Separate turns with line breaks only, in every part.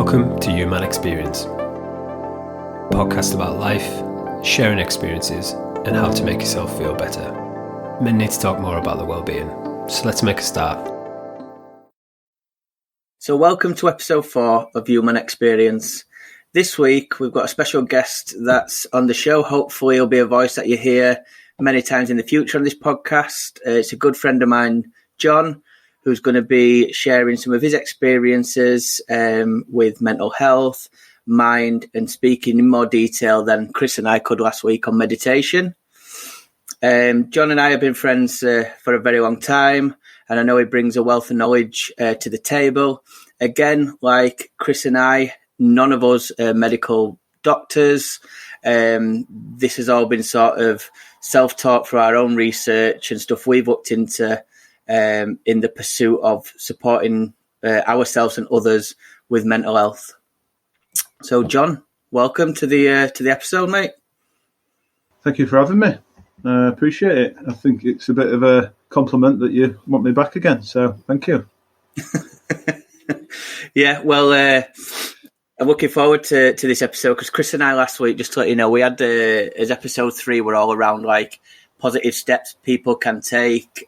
Welcome to Human Experience, a podcast about life, sharing experiences, and how to make yourself feel better. Men need to talk more about their well-being, so let's make a start.
So welcome to episode 4 of Human Experience. This week we've got a special guest that's on the show. Hopefully he'll be a voice that you hear many times in the future on this podcast. It's a good friend of mine, Jon, who's going to be sharing some of his experiences with mental health, mind, and speaking in more detail than Chris and I could last week on meditation. Jon and I have been friends for a very long time, and I know he brings a wealth of knowledge to the table. Again, like Chris and I, none of us are medical doctors. This has all been sort of self-taught through our own research and stuff we've looked into in the pursuit of supporting ourselves and others with mental health. So, Jon, welcome to the episode, mate.
Thank you for having me. I appreciate it. I think it's a bit of a compliment that you want me back again, so thank you.
Yeah, well, I'm looking forward to this episode because Chris and I last week, just to let you know, we had as episode 3 were all around like positive steps people can take.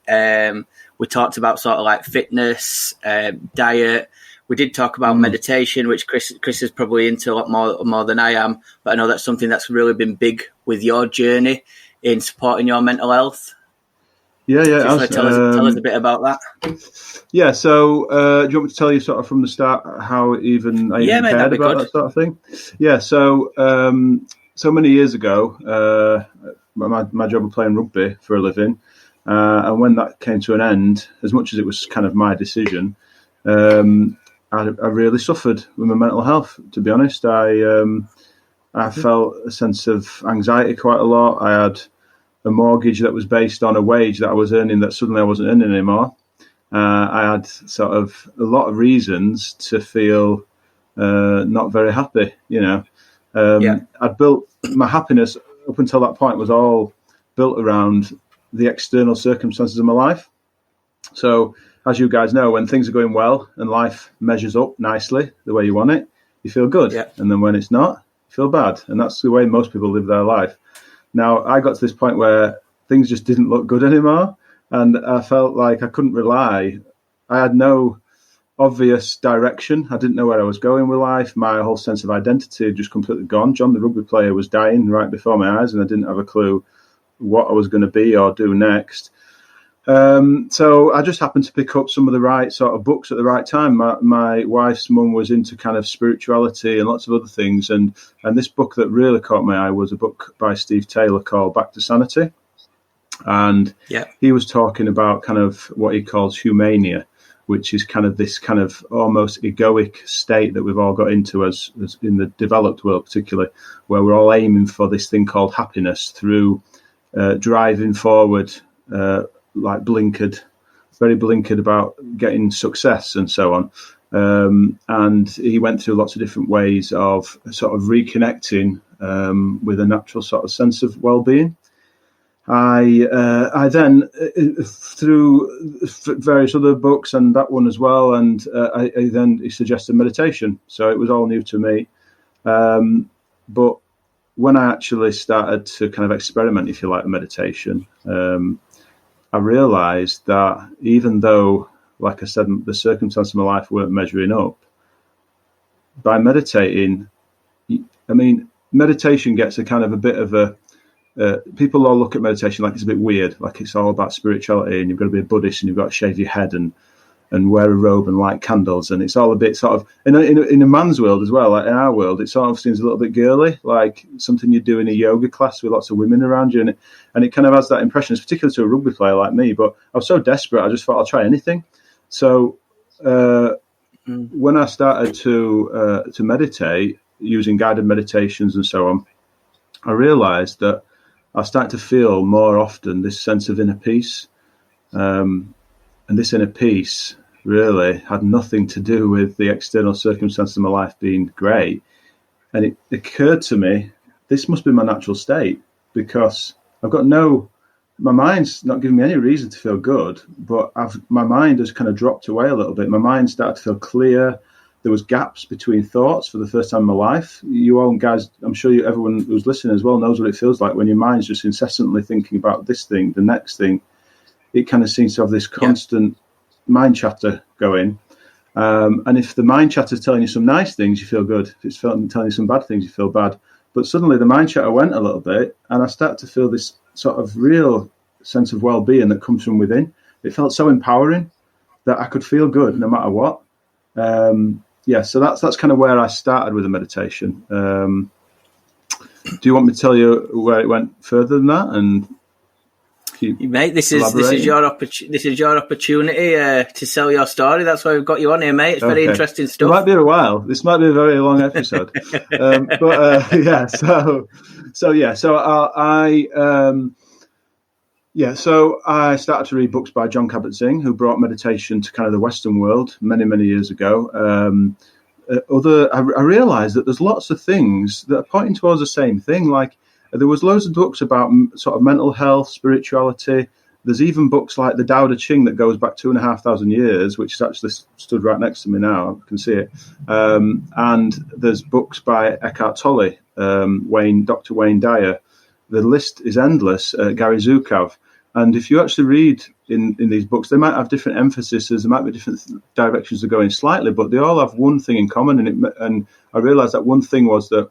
We talked about sort of like fitness, diet. We did talk about meditation, which Chris is probably into a lot more than I am. But I know that's something that's really been big with your journey in supporting your mental health.
Yeah.
Tell us a bit about that.
Yeah, so do you want me to tell you sort of from the start how I even cared about that sort of thing? Yeah, so so many years ago, my job was playing rugby for a living. And when that came to an end, as much as it was kind of my decision, I really suffered with my mental health, to be honest. I felt a sense of anxiety quite a lot. I had a mortgage that was based on a wage that I was earning that suddenly I wasn't earning anymore. I had sort of a lot of reasons to feel not very happy, you know. I'd built my happiness up until that point was all built around the external circumstances of my life. So, as you guys know, when things are going well and life measures up nicely the way you want it, you feel good. Yeah. And then when it's not, you feel bad. And that's the way most people live their life. Now, I got to this point where things just didn't look good anymore. And I felt like I couldn't rely. I had no obvious direction. I didn't know where I was going with life. My whole sense of identity had just completely gone. Jon, the rugby player, was dying right before my eyes, and I didn't have a clue what I was going to be or do next. So I just happened to pick up some of the right sort of books at the right time. My wife's mum was into kind of spirituality and lots of other things. And this book that really caught my eye was a book by Steve Taylor called Back to Sanity. And he was talking about kind of what he calls humania, which is kind of this kind of almost egoic state that we've all got into as in the developed world particularly, where we're all aiming for this thing called happiness through driving forward, like very blinkered about getting success and so on. And he went through lots of different ways of sort of reconnecting with a natural sort of sense of well-being. I then, through various other books and that one as well, and he suggested meditation. So it was all new to me. But when I actually started to kind of experiment, if you like, meditation, I realised that even though, like I said, the circumstances of my life weren't measuring up, by meditating, I mean, meditation gets a kind of a bit of a, people all look at meditation like it's a bit weird, like it's all about spirituality and you've got to be a Buddhist and you've got to shave your head and wear a robe and light candles, and it's all a bit sort of in a man's world as well. Like in our world, it sort of seems a little bit girly, like something you do in a yoga class with lots of women around you, and it kind of has that impression, particularly to a rugby player like me. But I was so desperate, I just thought I'll try anything. So when I started to meditate using guided meditations and so on, I realised that I started to feel more often this sense of inner peace, and this inner peace really had nothing to do with the external circumstances of my life being great. And it occurred to me, this must be my natural state, because I've got my mind's not giving me any reason to feel good, but my mind has kind of dropped away a little bit. My mind started to feel clear. there was gaps between thoughts for the first time in my life. You all guys, I'm sure everyone who's listening as well knows what it feels like when your mind's just incessantly thinking about this thing, the next thing. It kind of seems to have this constant mind chatter going. And if the mind chatter is telling you some nice things, you feel good. If it's telling you some bad things, you feel bad. But suddenly the mind chatter went a little bit, and I started to feel this sort of real sense of well-being that comes from within. It felt so empowering that I could feel good no matter what. So that's kind of where I started with the meditation. Do you want me to tell you where it went further than that? And
mate, this is your opportunity to sell your story. That's why we've got you on here, mate. It's very interesting stuff.
It might be a while. This might be a very long episode. So I started to read books by Jon Kabat-Zinn, who brought meditation to kind of the Western world many, many years ago. I realised that there's lots of things that are pointing towards the same thing. Like there was loads of books about sort of mental health, spirituality. There's even books like the Tao Te Ching that goes back 2,500 years, which is actually stood right next to me now. I can see it. And there's books by Eckhart Tolle, Dr. Wayne Dyer. The list is endless. Gary Zukav. And if you actually read in these books, they might have different emphases. There might be different directions they're going slightly, but they all have one thing in common. And I realized that one thing was that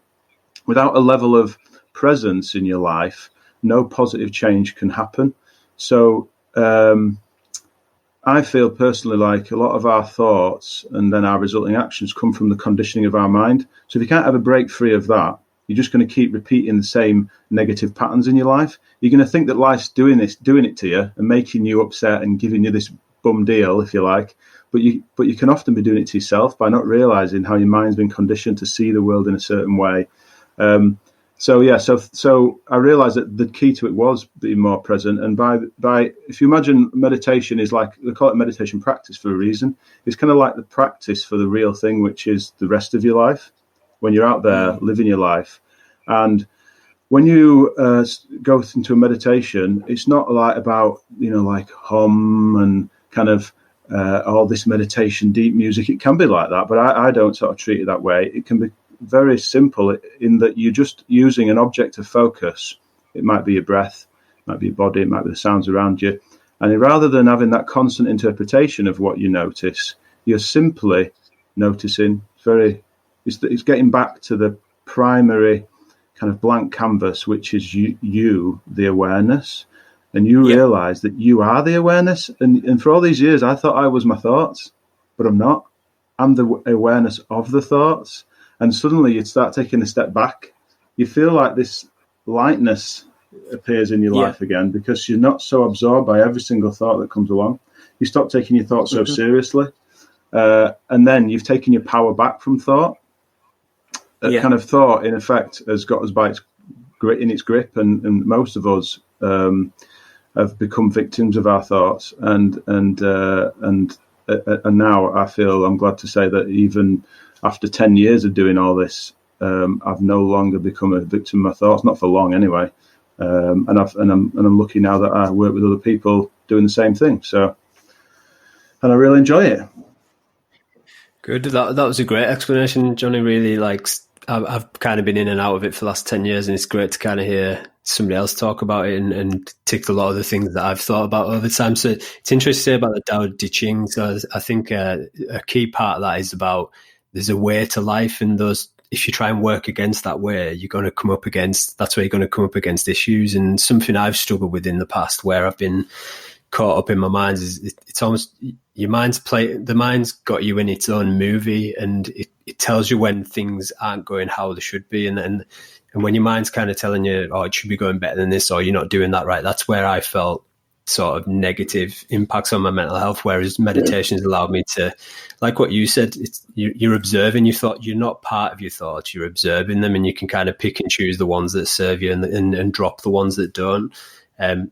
without a level of presence in your life, no positive change can happen. So I feel personally like a lot of our thoughts and then our resulting actions come from the conditioning of our mind. So if you can't have a break free of that, you're just going to keep repeating the same negative patterns in your life. You're going to think that life's doing it to you and making you upset and giving you this bum deal, if you like. But you can often be doing it to yourself by not realizing how your mind's been conditioned to see the world in a certain way. So I realized that the key to it was being more present. And by if you imagine meditation is like, they call it meditation practice for a reason. It's kind of like the practice for the real thing, which is the rest of your life. When you're out there living your life. And when you go into a meditation, it's not like about, like hum and kind of all this meditation, deep music. It can be like that, but I don't sort of treat it that way. It can be very simple in that you're just using an object of focus. It might be your breath, it might be your body, it might be the sounds around you. And rather than having that constant interpretation of what you notice, you're simply noticing. It's getting back to the primary kind of blank canvas, which is you, the awareness. And you realize that you are the awareness. And for all these years, I thought I was my thoughts, but I'm not. I'm the awareness of the thoughts. And suddenly you start taking a step back. You feel like this lightness appears in your life again, because you're not so absorbed by every single thought that comes along. You stop taking your thoughts so seriously. And then you've taken your power back from thought. Kind of thought, in effect, has got us by in its grip, and most of us have become victims of our thoughts. And now I feel I'm glad to say that even after 10 years of doing all this, I've no longer become a victim of my thoughts, not for long anyway. And I'm lucky now that I work with other people doing the same thing. So, and I really enjoy it.
Good. That was a great explanation, Johnny. Really, I've kind of been in and out of it for the last 10 years, and it's great to kind of hear somebody else talk about it and tick a lot of the things that I've thought about over time. So it's interesting to say about the Tao Te Ching. So I think a key part of that is about there's a way to life, and if you try and work against that way, that's where you're going to come up against issues. And something I've struggled with in the past, where I've been caught up in my mind, is it's almost the mind's got you in its own movie, and it tells you when things aren't going how they should be, and when your mind's kind of telling you, oh, it should be going better than this, or you're not doing that right. That's where I felt sort of negative impacts on my mental health, whereas meditation has allowed me to, like what you said, you're observing your thought. You're not part of your thoughts, you're observing them, and you can kind of pick and choose the ones that serve you and drop the ones that don't.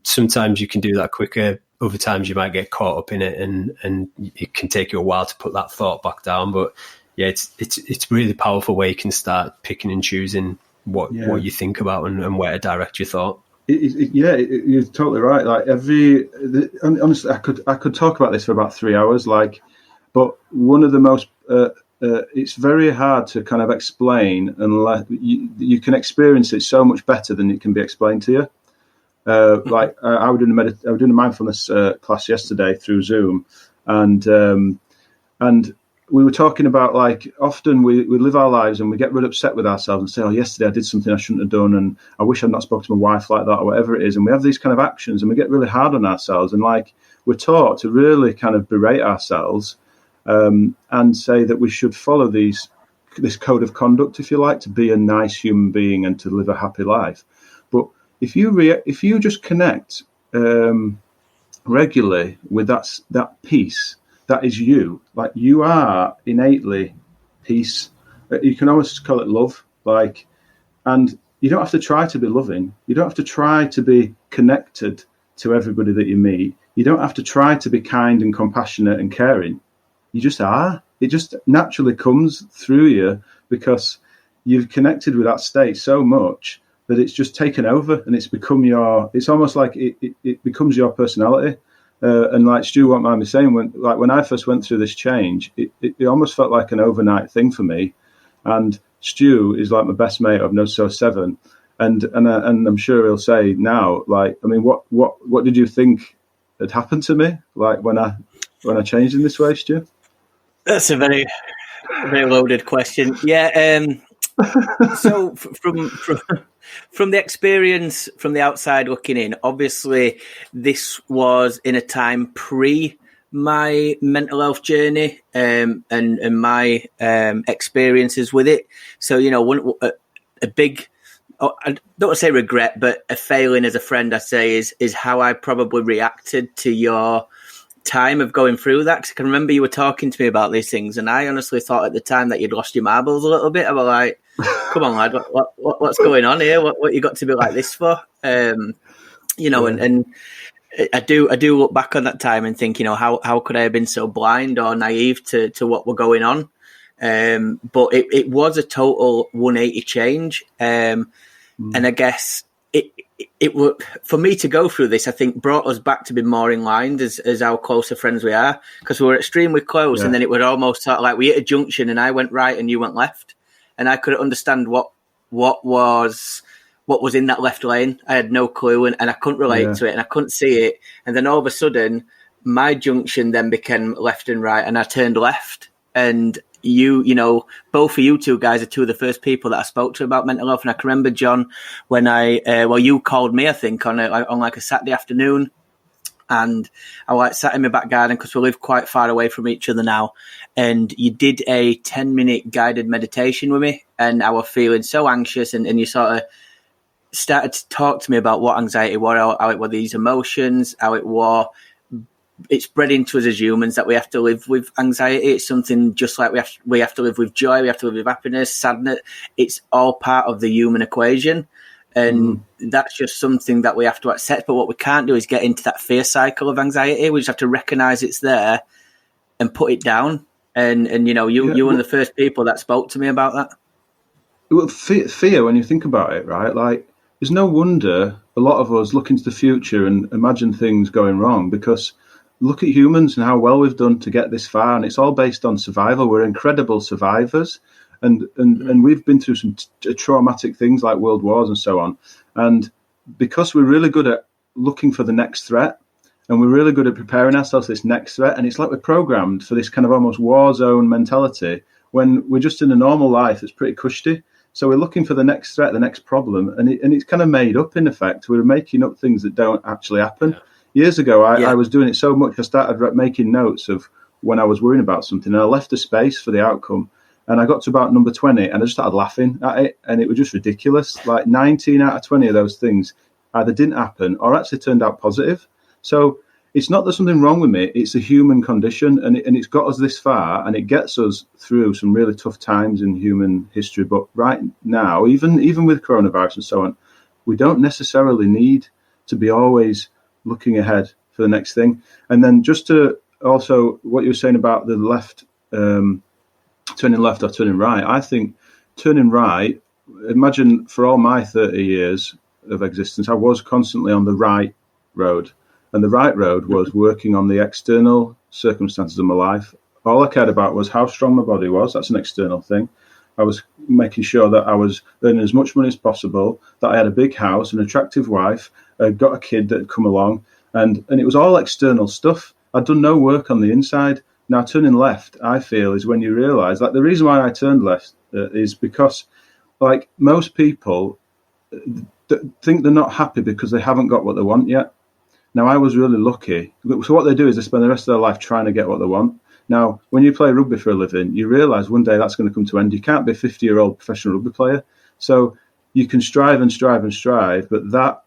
Sometimes you can do that quicker. Other times you might get caught up in it, and it can take you a while to put that thought back down. But yeah, it's really powerful where you can start picking and choosing what you think about and where to direct your thought.
You're totally right. Honestly, I could talk about this for about 3 hours. But one of the most it's very hard to kind of explain unless you can experience it so much better than it can be explained to you. I was doing a mindfulness class yesterday through Zoom, and we were talking about, like, often we live our lives and we get really upset with ourselves and say, oh, yesterday I did something I shouldn't have done, and I wish I'd not spoken to my wife like that, or whatever it is. And we have these kind of actions and we get really hard on ourselves, and like we're taught to really kind of berate ourselves and say that we should follow this code of conduct, if you like, to be a nice human being and to live a happy life. But if you just connect regularly with that peace, that is you. Like, you are innately peace. You can almost call it love. Like, and you don't have to try to be loving. You don't have to try to be connected to everybody that you meet. You don't have to try to be kind and compassionate and caring. You just are. It just naturally comes through you because you've connected with that state so much that it's just taken over, and it's become it's almost like it becomes your personality. And like Stu won't mind me saying, when I first went through this change, it almost felt like an overnight thing for me. And Stu is like my best mate. I've known so 7, and I'm sure he'll say now, like, I mean, what did you think had happened to me, like when I changed in this way, Stu?
That's a very, very loaded question. Yeah. So from the experience, from the outside looking in, obviously this was in a time pre my mental health journey and my experiences with it. So, you know, a big, I don't want to say regret, but a failing as a friend, I say, is how I probably reacted to your time of going through that. Because I can remember you were talking to me about these things, and I honestly thought at the time that you'd lost your marbles a little bit. I was like, come on, lad, what's going on here? What you got to be like this for? You know, and I do look back on that time and think, you know, how could I have been so blind or naive to what were going on? But it was a total 180 change. And I guess it would, for me to go through this, I think brought us back to be more in line as how closer friends we are, because we were extremely close. Yeah. And then it would almost sort of like we hit a junction and I went right and you went left, and I couldn't understand what was in that left lane. I had no clue, and I couldn't relate to it, and I couldn't see it. And then all of a sudden my junction then became left and right, and I turned left, and you know, both of you two guys are two of the first people that I spoke to about mental health. And I can remember, John, when you called me, I think, on like a Saturday afternoon, and I like sat in my back garden because we live quite far away from each other now. And you did a 10-minute guided meditation with me, and I was feeling so anxious, and you sort of started to talk to me about what anxiety was, how it were these emotions, how it was. It's bred into us as humans that we have to live with anxiety. It's something just like we have to live with joy, we have to live with happiness, sadness. It's all part of the human equation. And that's just something that we have to accept. But what we can't do is get into that fear cycle of anxiety. We just have to recognize it's there and put it down. And you know, you're one of the first people that spoke to me about that.
Well, fear, when you think about it, right? Like, there's no wonder a lot of us look into the future and imagine things going wrong, because look at humans and how well we've done to get this far, and it's all based on survival. We're incredible survivors, and we've been through some traumatic things like world wars and so on. And because we're really good at looking for the next threat, and we're really good at preparing ourselves for this next threat, and it's like we're programmed for this kind of almost war zone mentality when we're just in a normal life that's pretty cushy. So we're looking for the next threat, the next problem, and it's kind of made up in effect. We're making up things that don't actually happen. Yeah. Years ago, I was doing it so much, I started making notes of when I was worrying about something, and I left a space for the outcome. And I got to about number 20, and I just started laughing at it, and it was just ridiculous. Like 19 out of 20 of those things either didn't happen or actually turned out positive. So it's not there's something wrong with me, it's a human condition, and it's got us this far, and it gets us through some really tough times in human history. But right now, even with coronavirus and so on, we don't necessarily need to be always looking ahead for the next thing. And then just to also what you were saying about the left, turning left or turning right, I think turning right, imagine for all my 30 years of existence, I was constantly on the right road. And the right road was working on the external circumstances of my life, All I cared about was how strong my body was. That's an external thing. I was making sure that I was earning as much money as possible, that I had a big house, an attractive wife, got a kid that had come along, and it was all external stuff. I'd done no work on the inside. Now, turning left, I feel, is when you realise, like, the reason why I turned left is because, like, most people think they're not happy because they haven't got what they want yet. Now, I was really lucky. So what they do is they spend the rest of their life trying to get what they want. Now, when you play rugby for a living, you realise one day that's going to come to an end. You can't be a 50-year-old professional rugby player. So you can strive and strive and strive, but that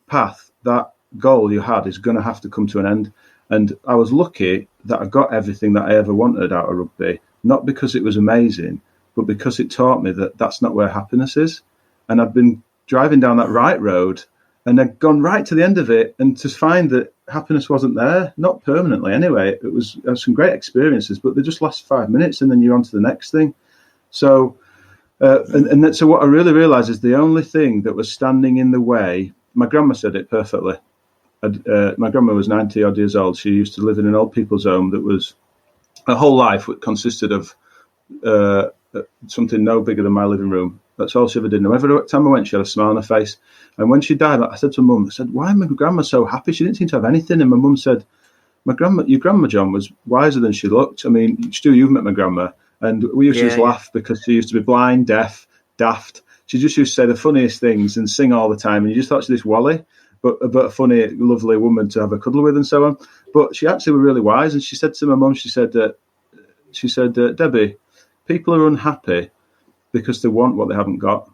path, that goal you had is going to have to come to an end. And I was lucky that I got everything that I ever wanted out of rugby, not because it was amazing, but because it taught me that that's not where happiness is. And I've been driving down that right road, and I'd gone right to the end of it, and to find that happiness wasn't there, not permanently anyway. I had some great experiences, but they just last 5 minutes, and then you're on to the next thing. So, so what I really realised is the only thing that was standing in the way, my grandma said it perfectly. My grandma was 90 odd years old. She used to live in an old people's home that was, her whole life consisted of something no bigger than my living room. That's all she ever did. And every time I went, she had a smile on her face. And when she died, I said to my mum, I said, why is my grandma so happy? She didn't seem to have anything. And my mum said, your grandma, John, was wiser than she looked. I mean, Stu, you've met my grandma. And we used to just laugh because she used to be blind, deaf, daft. She just used to say the funniest things and sing all the time. And you just thought she was this Wally, but a funny, lovely woman to have a cuddle with and so on. But she actually was really wise. And she said to my mum, she said, Debbie, people are unhappy because they want what they haven't got.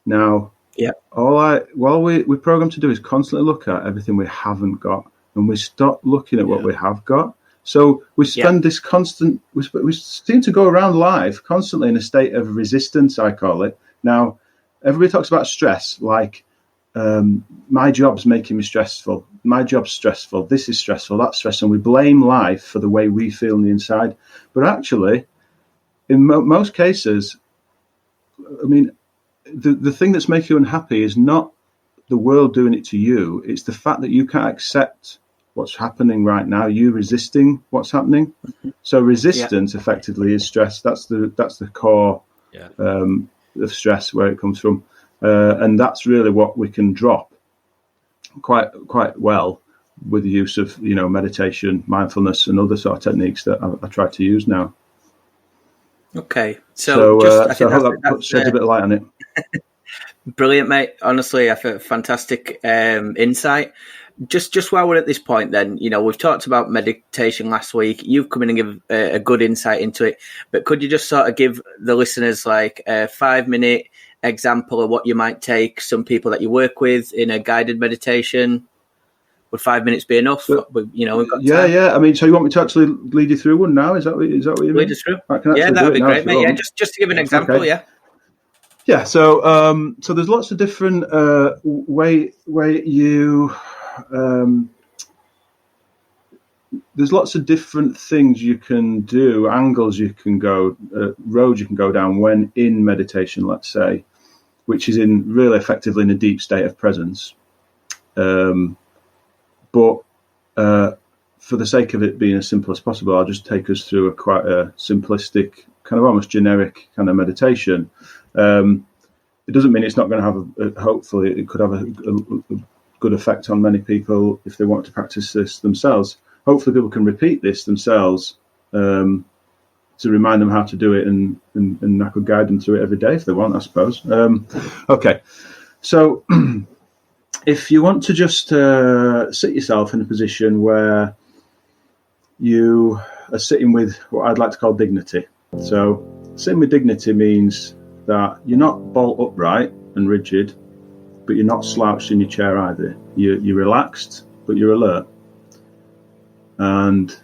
Now, what we're programmed to do is constantly look at everything we haven't got, and we stop looking at what we have got. So we spend this constant, we seem to go around life constantly in a state of resistance, I call it. Now, everybody talks about stress, like, my job's making me stressful. My job's stressful. This is stressful. That's stressful. And we blame life for the way we feel on the inside. But actually, in most cases, I mean, the thing that's making you unhappy is not the world doing it to you. It's the fact that you can't accept what's happening right now. You resisting what's happening. So resistance effectively is stress. That's the core of stress, where it comes from. And that's really what we can drop quite well with the use of, meditation, mindfulness, and other sort of techniques that I try to use now.
Okay, so I hope
that sheds a bit of light on it.
Brilliant, mate. Honestly, I feel fantastic insight. Just while we're at this point, then, we've talked about meditation last week. You've come in and give a good insight into it, but could you just sort of give the listeners like a 5-minute example of what you might take some people that you work with in a guided meditation? Would 5 minutes be enough? We've got time.
Yeah. I mean, so you want me to actually lead you through one now? Is that what you mean?
Lead us through. That would be great, mate. Yeah, just to give an example. Okay.
Yeah. So there's lots of different there's lots of different things you can do, angles you can go, roads you can go down when in meditation, let's say, which is really effectively in a deep state of presence. But for the sake of it being as simple as possible, I'll just take us through quite a simplistic, kind of almost generic kind of meditation. It doesn't mean it's not going to have hopefully it could have a good effect on many people if they want to practice this themselves. Hopefully people can repeat this themselves to remind them how to do it, and I could guide them through it every day if they want, I suppose. Okay, so if you want to just sit yourself in a position where you are sitting with what I'd like to call dignity. So sitting with dignity means that you're not bolt upright and rigid, but you're not slouched in your chair either. You're relaxed, but you're alert. And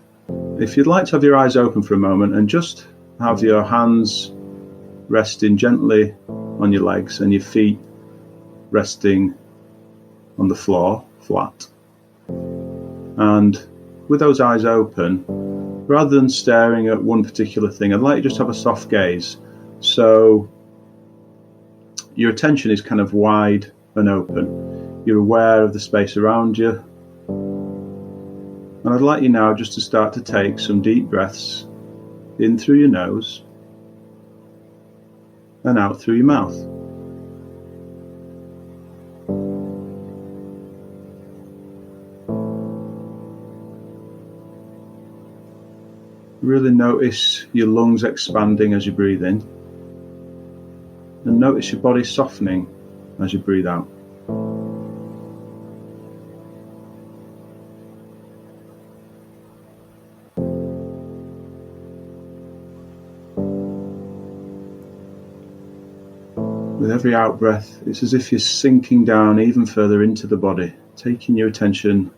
if you'd like to have your eyes open for a moment and just have your hands resting gently on your legs and your feet resting on the floor, flat. And with those eyes open, rather than staring at one particular thing, I'd like you to just have a soft gaze. So your attention is kind of wide and open. You're aware of the space around you. And I'd like you now just to start to take some deep breaths in through your nose and out through your mouth. Really notice your lungs expanding as you breathe in, and notice your body softening as you breathe out. With every out breath, it's as if you're sinking down even further into the body, taking your attention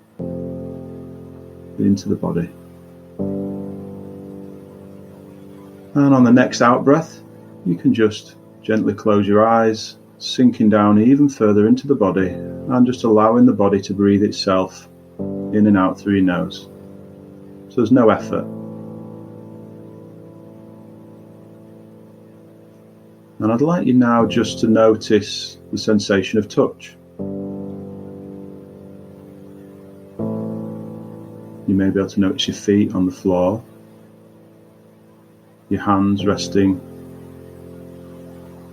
into the body. And on the next out breath, you can just gently close your eyes, sinking down even further into the body, and just allowing the body to breathe itself in and out through your nose. So there's no effort. And I'd like you now just to notice the sensation of touch. You may be able to notice your feet on the floor, your hands resting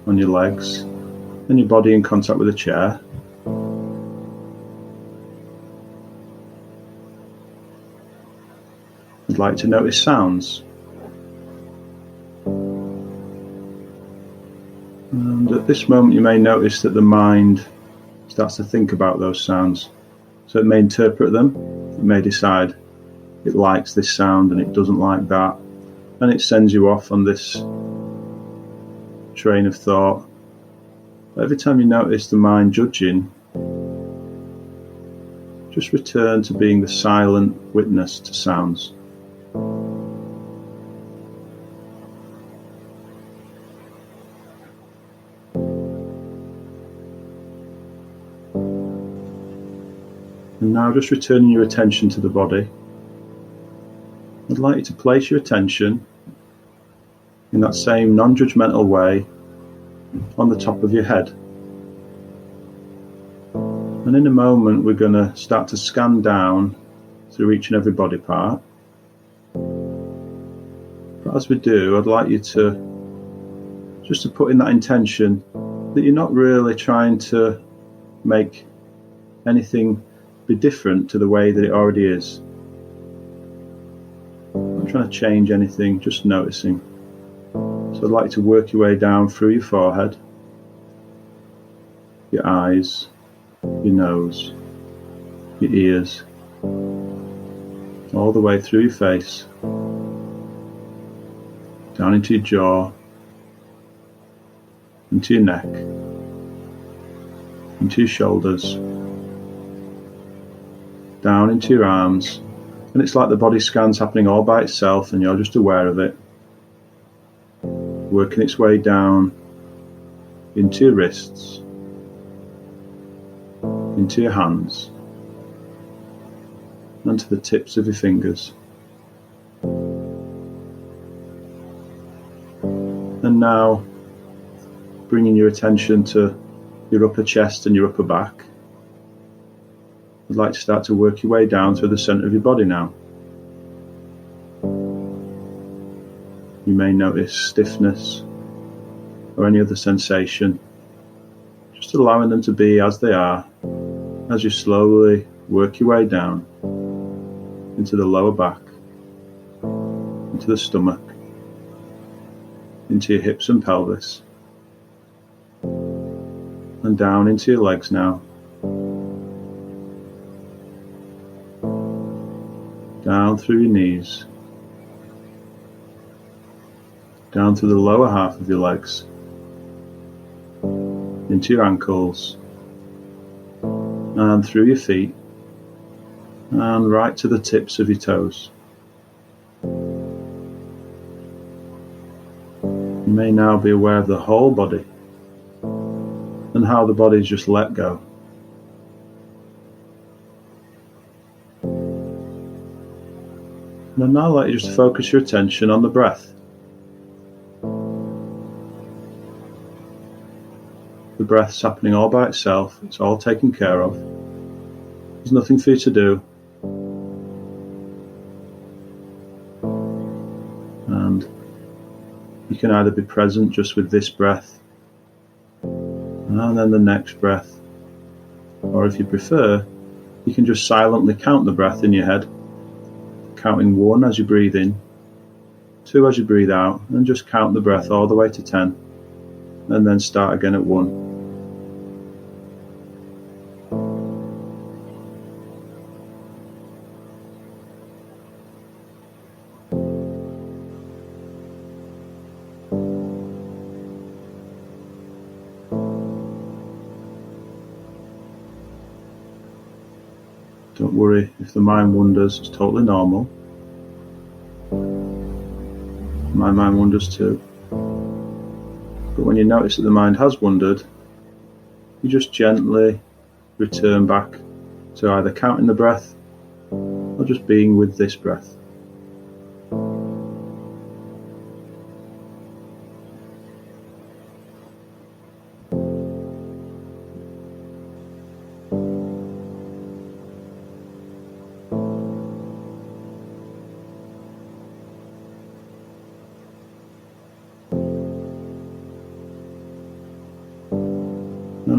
on your legs, and your body in contact with a chair. I'd like to notice sounds. And at this moment you may notice that the mind starts to think about those sounds. So it may interpret them, it may decide it likes this sound and it doesn't like that, and it sends you off on this train of thought. But every time you notice the mind judging, just return to being the silent witness to sounds. And now just returning your attention to the body. I'd like you to place your attention in that same non-judgmental way on the top of your head. And in a moment we're going to start to scan down through each and every body part. But as we do, I'd like you to just to put in that intention that you're not really trying to make anything be different to the way that it already is. Not trying to change anything, just noticing. So I'd like you to work your way down through your forehead, your eyes, your nose, your ears, all the way through your face, down into your jaw, into your neck, into your shoulders, down into your arms. And it's like the body scan's happening all by itself and you're just aware of it, working its way down into your wrists, into your hands, and to the tips of your fingers. And now bringing your attention to your upper chest and your upper back. I'd like to start to work your way down through the centre of your body now. You may notice stiffness or any other sensation, just allowing them to be as they are as you slowly work your way down into the lower back, into the stomach, into your hips and pelvis, and down into your legs now. Down through your knees, down through the lower half of your legs, into your ankles, and through your feet, and right to the tips of your toes. You may now be aware of the whole body and how the body is just let go. And I'd now like you just to focus your attention on the breath. The breath's happening all by itself, it's all taken care of. There's nothing for you to do. And You can either be present just with this breath and then the next breath, or if you prefer, you can just silently count the breath in your head, counting 1 as you breathe in, 2 as you breathe out, and just count the breath all the way to 10, and then start again at 1. Don't worry if the mind wanders, it's totally normal. My mind wanders too. But when you notice that the mind has wandered, you just gently return back to either counting the breath or just being with this breath.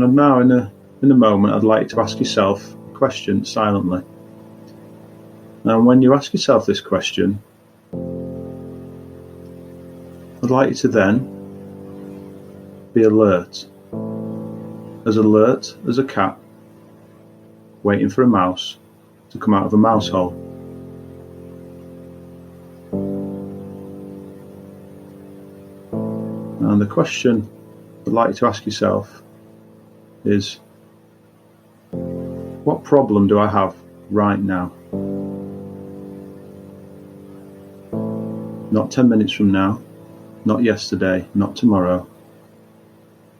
And now in a moment I'd like you to ask yourself a question silently. And when you ask yourself this question, I'd like you to then be alert as a cat waiting for a mouse to come out of a mouse hole. And the question I'd like you to ask yourself is, what problem do I have right now? Not 10 minutes from now, not yesterday, not tomorrow.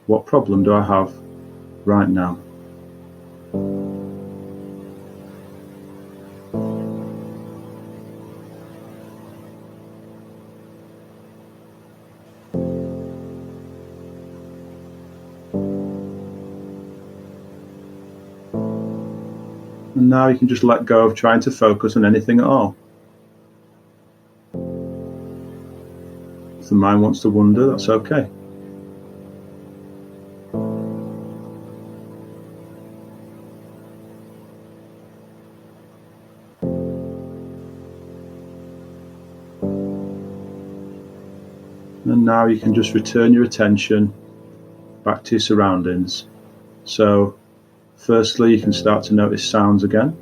What problem do I have right now? And now you can just let go of trying to focus on anything at all. If the mind wants to wander, that's okay. And now you can just return your attention back to your surroundings. So firstly, you can start to notice sounds again.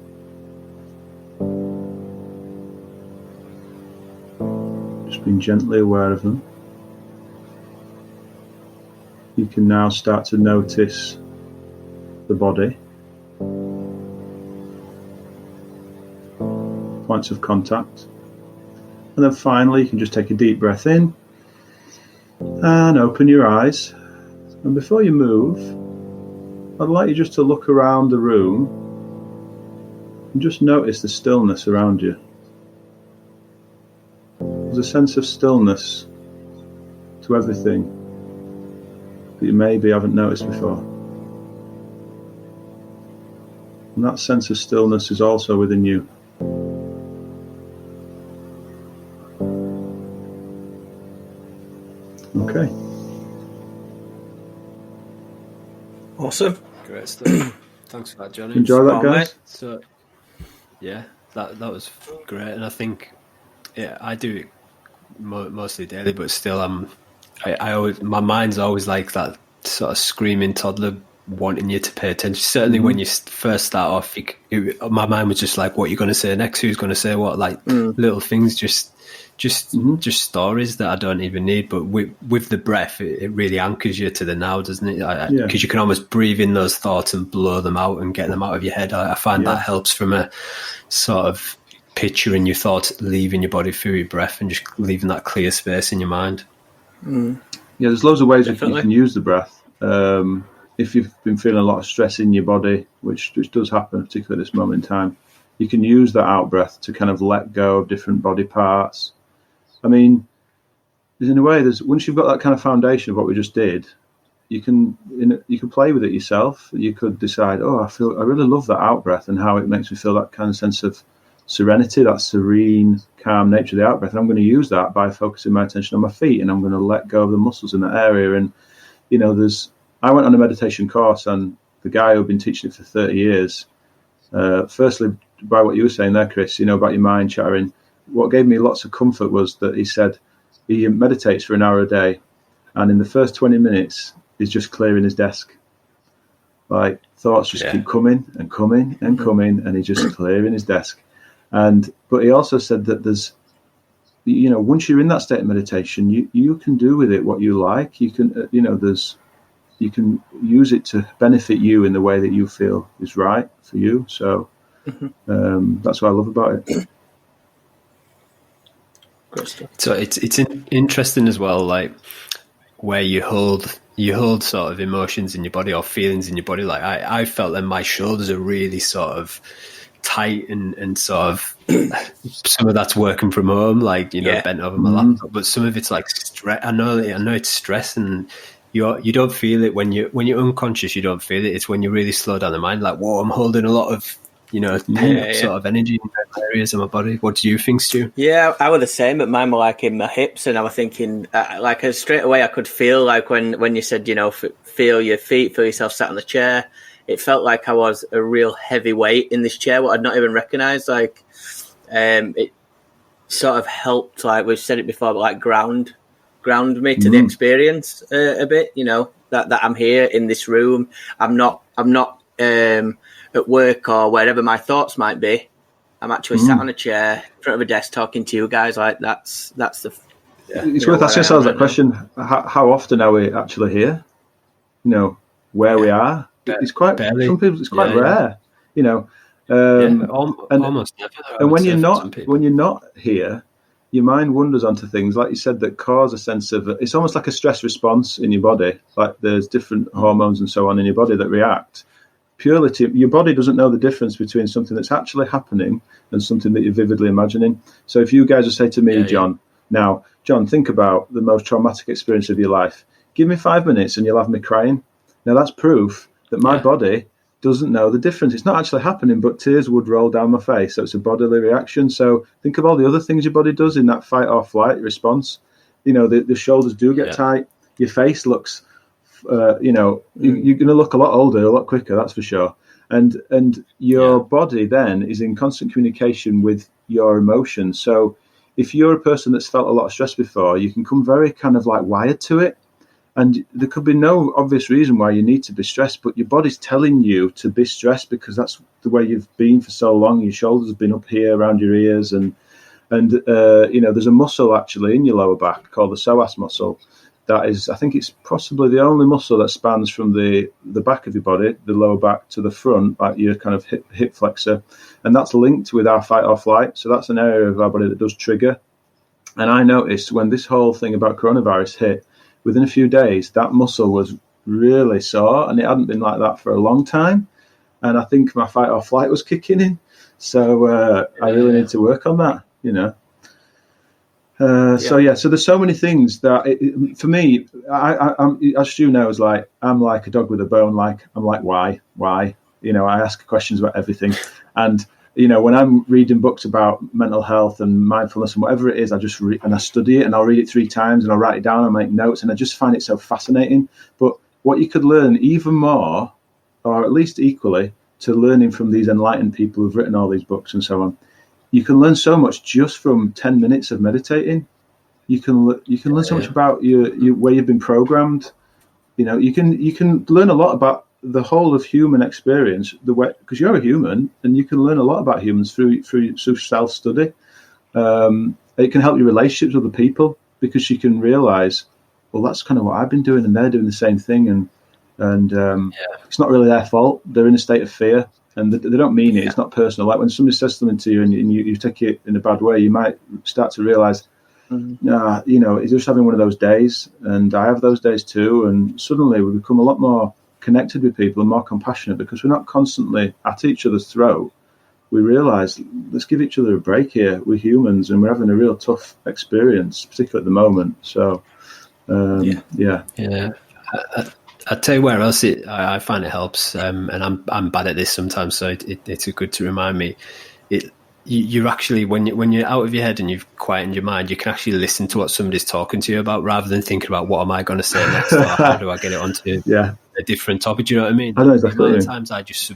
Just being gently aware of them. You can now start to notice the body. Points of contact. And then finally, you can just take a deep breath in and open your eyes. And before you move, I'd like you just to look around the room and just notice the stillness around you. There's a sense of stillness to everything that you maybe haven't noticed before. And that sense of stillness is also within you. Okay.
Awesome.
Great stuff. Thanks for that, Johnny.
Enjoy that, guys.
So, yeah, that was great, and I think, yeah, I do it mostly daily, but still, I always, my mind's always like that sort of screaming toddler wanting you to pay attention. Certainly, when you first start off, my mind was just like, "What are you going to say next? Who's going to say what?" Like little things, just stories that I don't even need. But with the breath, it really anchors you to the now, doesn't it? Because you can almost breathe in those thoughts and blow them out and get them out of your head. I find that helps from a sort of picturing your thoughts leaving your body through your breath and just leaving that clear space in your mind.
Yeah, there's loads of ways you can use the breath. If you've been feeling a lot of stress in your body, which does happen, particularly at this moment in time, you can use that out breath to kind of let go of different body parts. I mean, in a way, once you've got that kind of foundation of what we just did, you can play with it yourself. You could decide, I really love that out breath and how it makes me feel that kind of sense of serenity, that serene, calm nature of the out breath. And I'm going to use that by focusing my attention on my feet, and I'm going to let go of the muscles in that area. And, I went on a meditation course, and the guy who'd been teaching it for 30 years, firstly, by what you were saying there, Chris, about your mind chattering, what gave me lots of comfort was that he said he meditates for an hour a day, and in the first 20 minutes, he's just clearing his desk. Like, thoughts just keep coming and coming and coming, and he's just clearing his desk. But he also said that there's, once you're in that state of meditation, you can do with it what you like. You can, you can use it to benefit you in the way that you feel is right for you. So that's what I love about it.
So it's interesting as well, like where you hold sort of emotions in your body or feelings in your body. Like I felt that my shoulders are really sort of tight and sort of some of that's working from home, like bent over my laptop, but some of it's like stress. I know it's stress, and you don't feel it when you're unconscious. You don't feel it. It's when you really slow down the mind, like, whoa, I'm holding a lot of sort of energy in areas of my body. What do you think, Stu?
Yeah, I was the same, but mine were like in my hips, and I was thinking, straight away I could feel, like when you said, feel your feet, feel yourself sat on the chair. It felt like I was a real heavy weight in this chair, what I'd not even recognised. Like, it sort of helped, like we've said it before, but like ground me to the experience a bit. That I'm here in this room. I'm not at work or wherever my thoughts might be. I'm actually sat on a chair in front of a desk talking to you guys. Like that's the.
It's worth asking ourselves that question: how often are we actually here? Where we are. It's quite. Barely. Some people, it's quite rare.
Almost never.
And when you're not here, your mind wanders onto things, like you said, that cause a sense of. It's almost like a stress response in your body. Like there's different hormones and so on in your body that react. Purely your body doesn't know the difference between something that's actually happening and something that you're vividly imagining. So if you guys would say to me, John, think about the most traumatic experience of your life. Give me 5 minutes and you'll have me crying. Now that's proof that my body doesn't know the difference. It's not actually happening, but tears would roll down my face. So it's a bodily reaction. So think of all the other things your body does in that fight or flight response. The shoulders do get tight. Your face looks... you're going to look a lot older, a lot quicker, that's for sure. And your body then is in constant communication with your emotions. So if you're a person that's felt a lot of stress before, you can come very kind of like wired to it. And there could be no obvious reason why you need to be stressed, but your body's telling you to be stressed because that's the way you've been for so long. Your shoulders have been up here around your ears, and there's a muscle actually in your lower back called the psoas muscle. That is, I think it's possibly the only muscle that spans from the back of your body, the lower back, to the front, like your kind of hip flexor. And that's linked with our fight or flight. So that's an area of our body that does trigger. And I noticed when this whole thing about coronavirus hit, within a few days, that muscle was really sore, and it hadn't been like that for a long time. And I think my fight or flight was kicking in. So I really need to work on that, So there's so many things that for me, I'm, as Stu knows, like I'm like a dog with a bone. Like I'm like, why? I ask questions about everything, and when I'm reading books about mental health and mindfulness and whatever it is, I just read and I study it, and I'll read it 3 times and I'll write it down and make notes, and I just find it so fascinating. But what you could learn even more, or at least equally, to learning from these enlightened people who've written all these books and so on. You can learn so much just from 10 minutes of meditating. You can learn so much about your where you've been programmed. You can learn a lot about the whole of human experience, the way, because you're a human, and you can learn a lot about humans through self-study. It can help your relationships with other people, because you can realize, well, that's kind of what I've been doing, and they're doing the same thing, and it's not really their fault. They're in a state of fear. And they don't mean it. It's not personal. Like when somebody says something to you and you take it in a bad way, you might start to realise, he's just having one of those days. And I have those days too. And suddenly we become a lot more connected with people and more compassionate, because we're not constantly at each other's throat. We realise, let's give each other a break here. We're humans, and we're having a real tough experience, particularly at the moment. So,
I'll tell you where else I find it helps, and I'm bad at this sometimes, so it's good to remind me. you're actually, when you're out of your head and you've quietened your mind, you can actually listen to what somebody's talking to you about, rather than thinking about what am I going to say next, or how do I get it onto a different topic. Do you know what I mean?
I know exactly.
The amount of times I just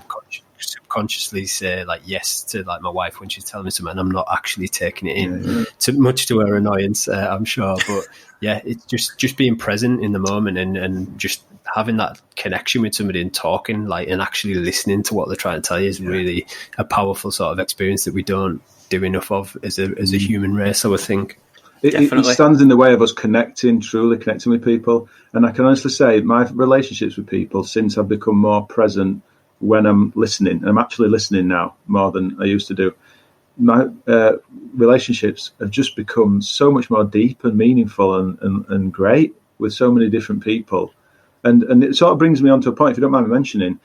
subconsciously say like yes to like my wife when she's telling me something, and I'm not actually taking it in, much to her annoyance, I'm sure. But yeah, it's just being present in the moment and just having that connection with somebody and talking, like, and actually listening to what they're trying to tell you is really a powerful sort of experience that we don't do enough of as a human race, I would think.
It stands in the way of us truly connecting with people. And I can honestly say my relationships with people, since I've become more present when I'm listening, and I'm actually listening now more than I used to do, my relationships have just become so much more deep and meaningful and great with so many different people. And it sort of brings me on to a point, if you don't mind me mentioning,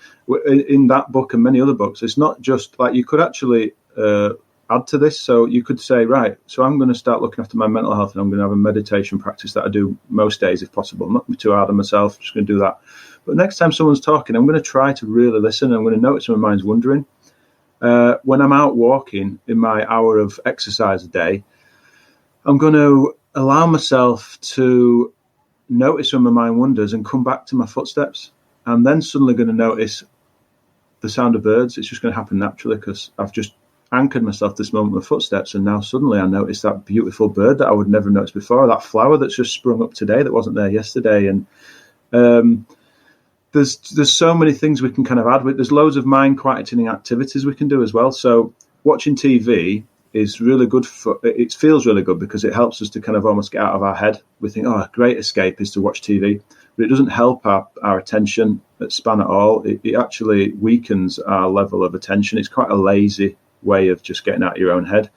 in that book and many other books, it's not just like, you could actually add to this. So you could say, right, so I'm going to start looking after my mental health, and I'm going to have a meditation practice that I do most days if possible. I'm not going to be too hard on myself, I'm just going to do that. But next time someone's talking, I'm going to try to really listen. I'm going to notice when my mind's wandering. When I'm out walking in my hour of exercise a day, I'm going to allow myself to notice when my mind wanders and come back to my footsteps. I'm then suddenly going to notice the sound of birds. It's just going to happen naturally because I've just anchored myself to this moment with footsteps, and now suddenly I notice that beautiful bird that I would never notice before, that flower that's just sprung up today that wasn't there yesterday. And there's so many things we can kind of add with. There's loads of mind quietening activities we can do as well. So watching TV is really good it feels really good because it helps us to kind of almost get out of our head. We think, a great escape is to watch TV, but it doesn't help our attention span at all. It actually weakens our level of attention. It's quite a lazy way of just getting out of your own head.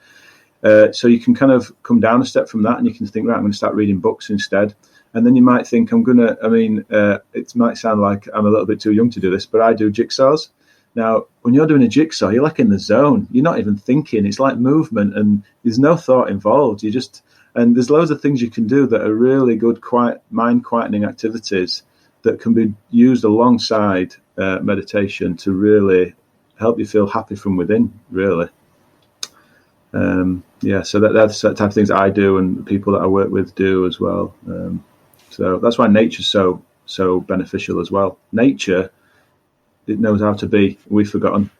So you can kind of come down a step from that, and you can think, right, I'm going to start reading books instead. And then you might think, it might sound like I'm a little bit too young to do this, but I do jigsaws. Now, when you're doing a jigsaw, you're like in the zone. You're not even thinking. It's like movement, and there's no thought involved. And there's loads of things you can do that are really good, mind quietening activities that can be used alongside meditation to really help you feel happy from within, really. So that's the type of things that I do, and people that I work with do as well. So that's why nature's so beneficial as well. Nature, it knows how to be. We've forgotten.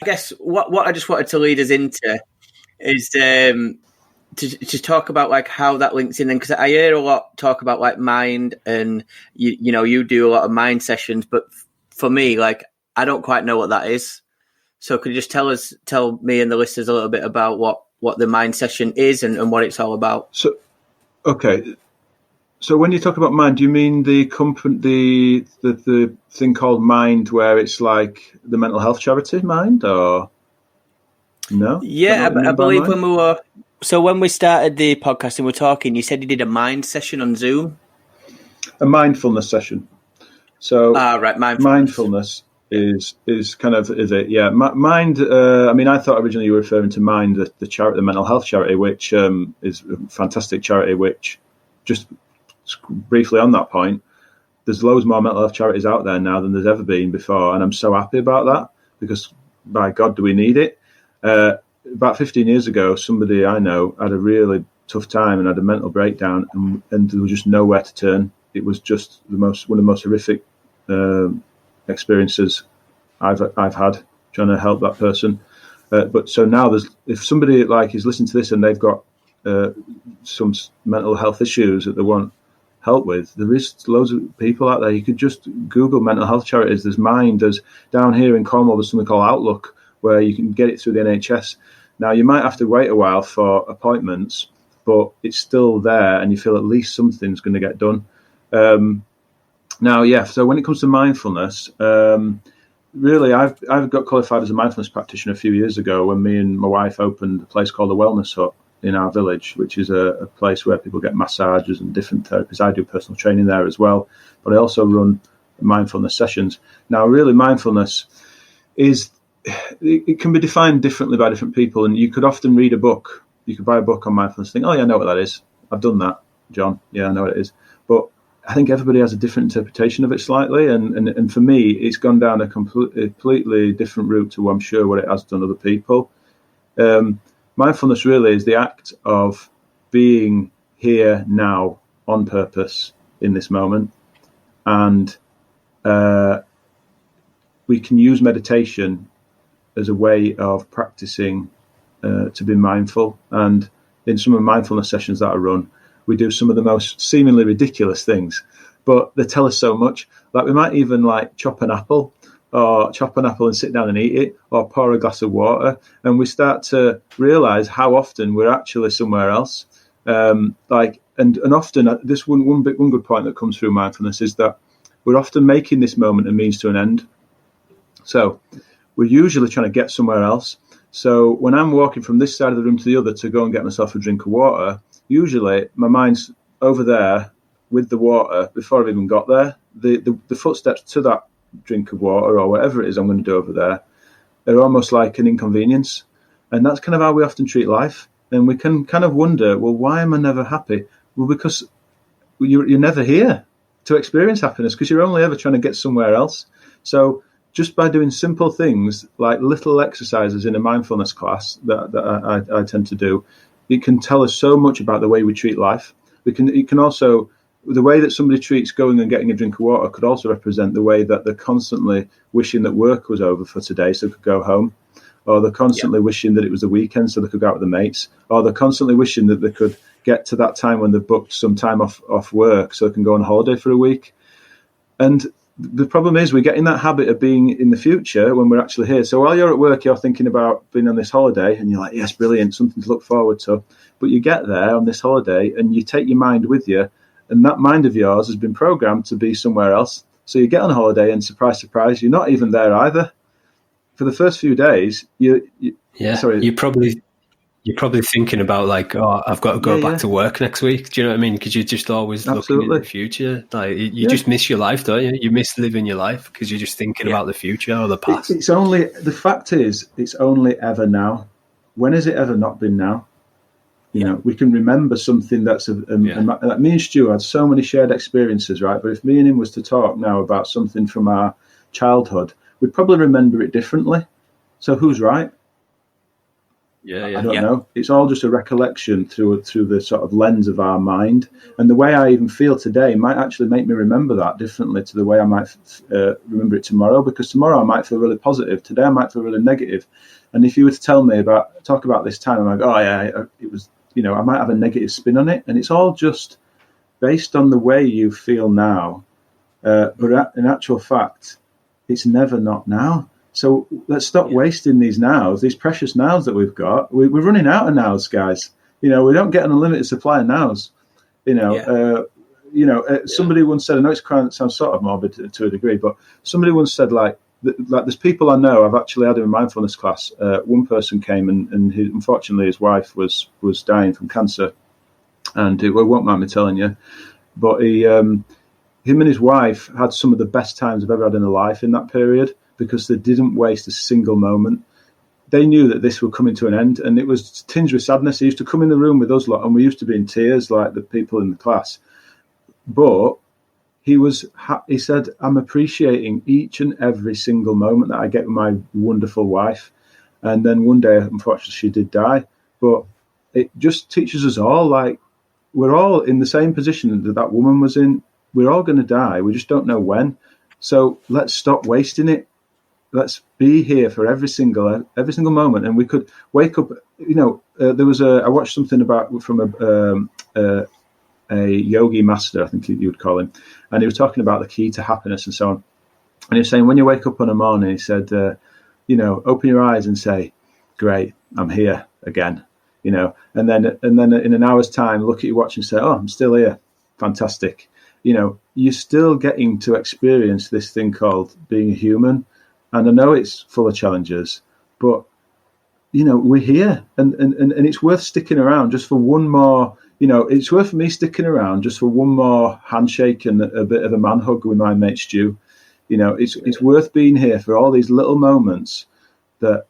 I guess what I just wanted to lead us into is to talk about like how that links in, because I hear a lot talk about like mind, and you do a lot of mind sessions, but for me, like, I don't quite know what that is. So could you just tell me and the listeners a little bit about what the mind session is and what it's all about?
So, okay. So when you talk about mind, do you mean the thing called Mind, where it's like the mental health charity Mind, or no?
Yeah, I believe when we started the podcast and we're talking, you said you did a mind session on Zoom.
A mindfulness session. So
right,
mindfulness is kind of, is it? Yeah, Mind. I thought originally you were referring to Mind, the charity, the mental health charity, which is a fantastic charity. Which, just briefly on that point, there's loads more mental health charities out there now than there's ever been before, and I'm so happy about that, because by God, do we need it? About 15 years ago, somebody I know had a really tough time and had a mental breakdown, and there was just nowhere to turn. It was just one of the most horrific experiences I've had trying to help that person. But so now if somebody like is listening to this and they've got some mental health issues that they want help with, there is loads of people out there. You could just Google mental health charities. There's Mind. There's down here in Cornwall, there's something called Outlook, where you can get it through the NHS. Now, you might have to wait a while for appointments, but it's still there, and you feel at least something's going to get done. So when it comes to mindfulness, really, I've got qualified as a mindfulness practitioner a few years ago when me and my wife opened a place called the Wellness Hut in our village, which is a place where people get massages and different therapies. I do personal training there as well, but I also run mindfulness sessions. Now, really, mindfulness it can be defined differently by different people, and you could often read a book. You could buy a book on mindfulness and think, oh, yeah, I know what that is. I've done that, John. Yeah, I know what it is. But I think everybody has a different interpretation of it slightly, and for me, it's gone down a completely different route to, I'm sure, what it has done other people. Mindfulness really is the act of being here now on purpose in this moment. And we can use meditation as a way of practicing to be mindful. And in some of the mindfulness sessions that I run, we do some of the most seemingly ridiculous things, but they tell us so much. Like we might even chop an apple and sit down and eat it, or pour a glass of water, and we start to realize how often we're actually somewhere else. And often this one good point that comes through mindfulness is that we're often making this moment a means to an end. So we're usually trying to get somewhere else. So when I'm walking from this side of the room to the other to go and get myself a drink of water, usually my mind's over there with the water before I've even got there. The footsteps to that drink of water or whatever it is I'm going to do over there are almost like an inconvenience. And that's kind of how we often treat life. And we can kind of wonder, well, why am I never happy? Well, because you're never here to experience happiness, because you're only ever trying to get somewhere else. So just by doing simple things like little exercises in a mindfulness class that I tend to do, it can tell us so much about the way we treat life. It can also, the way that somebody treats going and getting a drink of water could also represent the way that they're constantly wishing that work was over for today so they could go home, or they're constantly wishing that it was the weekend so they could go out with their mates, or they're constantly wishing that they could get to that time when they've booked some time off work so they can go on holiday for a week. And the problem is we get in that habit of being in the future when we're actually here. So while you're at work, you're thinking about being on this holiday and you're like, yes, brilliant, something to look forward to. But you get there on this holiday and you take your mind with you, and that mind of yours has been programmed to be somewhere else. So you get on holiday and surprise, surprise, you're not even there either. For the first few days, you're
probably thinking about I've got to go back to work next week. Do you know what I mean? Because you're just always looking in the future. You just miss your life, don't you? You miss living your life because you're just thinking about the future or the past.
The fact is, it's only ever now. When has it ever not been now? You know, we can remember something that's like me and Stu had so many shared experiences, right? But if me and him was to talk now about something from our childhood, we'd probably remember it differently. So who's right? I don't know. It's all just a recollection through the sort of lens of our mind. And the way I even feel today might actually make me remember that differently to the way I might remember it tomorrow, because tomorrow I might feel really positive. Today I might feel really negative. And if you were to talk about this time, I'm like, oh yeah, it was, I might have a negative spin on it. And it's all just based on the way you feel now. But in actual fact, it's never not now. So let's stop wasting these nows, these precious nows that we've got. We're running out of nows, guys. We don't get an unlimited supply of nows. Somebody once said, I know it sounds sort of morbid to a degree, but somebody once said, there's people I know, I've actually had in a mindfulness class. One person came and unfortunately his wife was dying from cancer. And it won't mind me telling you, but him and his wife had some of the best times I've ever had in their life in that period, because they didn't waste a single moment. They knew that this would come to an end, and it was tinged with sadness. He used to come in the room with us lot, and we used to be in tears like the people in the class. But he said, I'm appreciating each and every single moment that I get with my wonderful wife. And then one day, unfortunately, she did die. But it just teaches us all, we're all in the same position that woman was in. We're all going to die. We just don't know when. So let's stop wasting it. Let's be here for every single moment, and we could wake up. There was I watched something from a yogi master, I think you would call him, and he was talking about the key to happiness and so on. And he was saying, when you wake up on a morning, he said, open your eyes and say, "Great, I'm here again." And then in an hour's time, look at your watch and say, "Oh, I'm still here. Fantastic." You're still getting to experience this thing called being a human. And I know it's full of challenges, but, we're here and it's worth sticking around just for one more, it's worth me sticking around just for one more handshake and a bit of a man hug with my mate Stu. It's worth being here for all these little moments that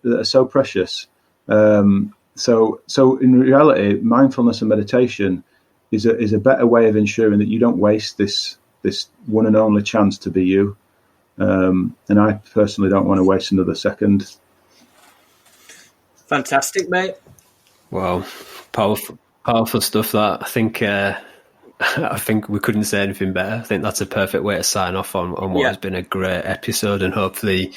are so precious. So in reality, mindfulness and meditation is a better way of ensuring that you don't waste this one and only chance to be you. And I personally don't want to waste another second.
Fantastic, mate.
Wow, powerful stuff. That I think we couldn't say anything better. I think that's a perfect way to sign off on what has been a great episode, and hopefully,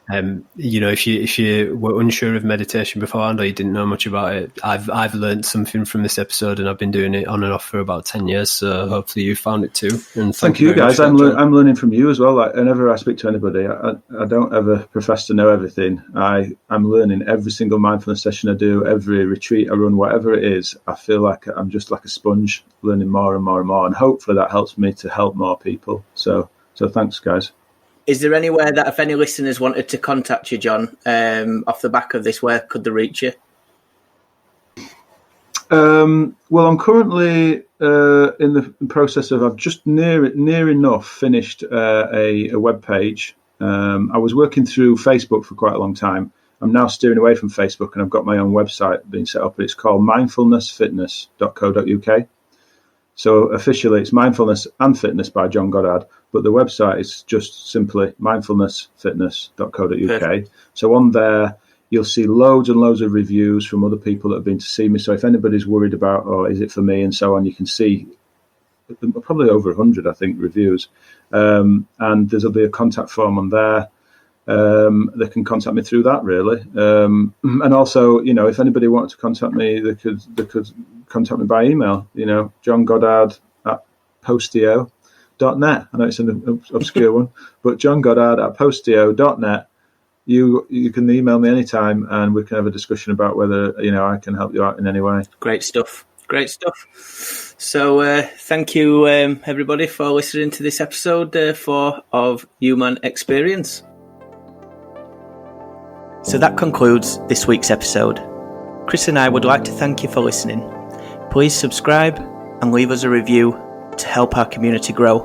if you were unsure of meditation beforehand or you didn't know much about it, I've learned something from this episode, and I've been doing it on and off for about 10 years. So hopefully you found it too. And
thank you guys. I'm learning from you as well. Like, whenever I speak to anybody, I don't ever profess to know everything. I'm learning every single mindfulness session I do, every retreat I run, whatever it is. I feel like I'm just like a sponge, learning more and more and more, and hopefully that helps me to help more people. So thanks, guys.
Is there anywhere that if any listeners wanted to contact you, Jon, off the back of this, where could they reach you?
Well, I'm currently in the process of, I've just near enough finished a web page. I was working through Facebook for quite a long time. I'm now steering away from Facebook, and I've got my own website being set up. It's called mindfulnessfitness.co.uk. So officially, it's Mindfulness and Fitness by Jon Goddard, but the website is just simply mindfulnessfitness.co.uk. Okay. So on there, you'll see loads and loads of reviews from other people that have been to see me. So if anybody's worried about, is it for me, and so on, you can see probably over 100, I think, reviews. And there'll be a contact form on there. They can contact me through that, really. And also, if anybody wanted to contact me, they could contact me by email, jongoddard@postio.net. I know it's an obscure one, but jongoddard@postio.net. You can email me anytime, and we can have a discussion about whether, I can help you out in any way.
Great stuff. So thank you, everybody, for listening to this episode 4 of Human Experience. So that concludes this week's episode. Chris and I would like to thank you for listening. Please subscribe and leave us a review to help our community grow.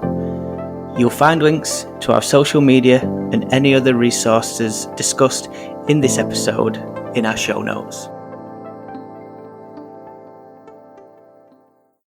You'll find links to our social media and any other resources discussed in this episode in our show notes.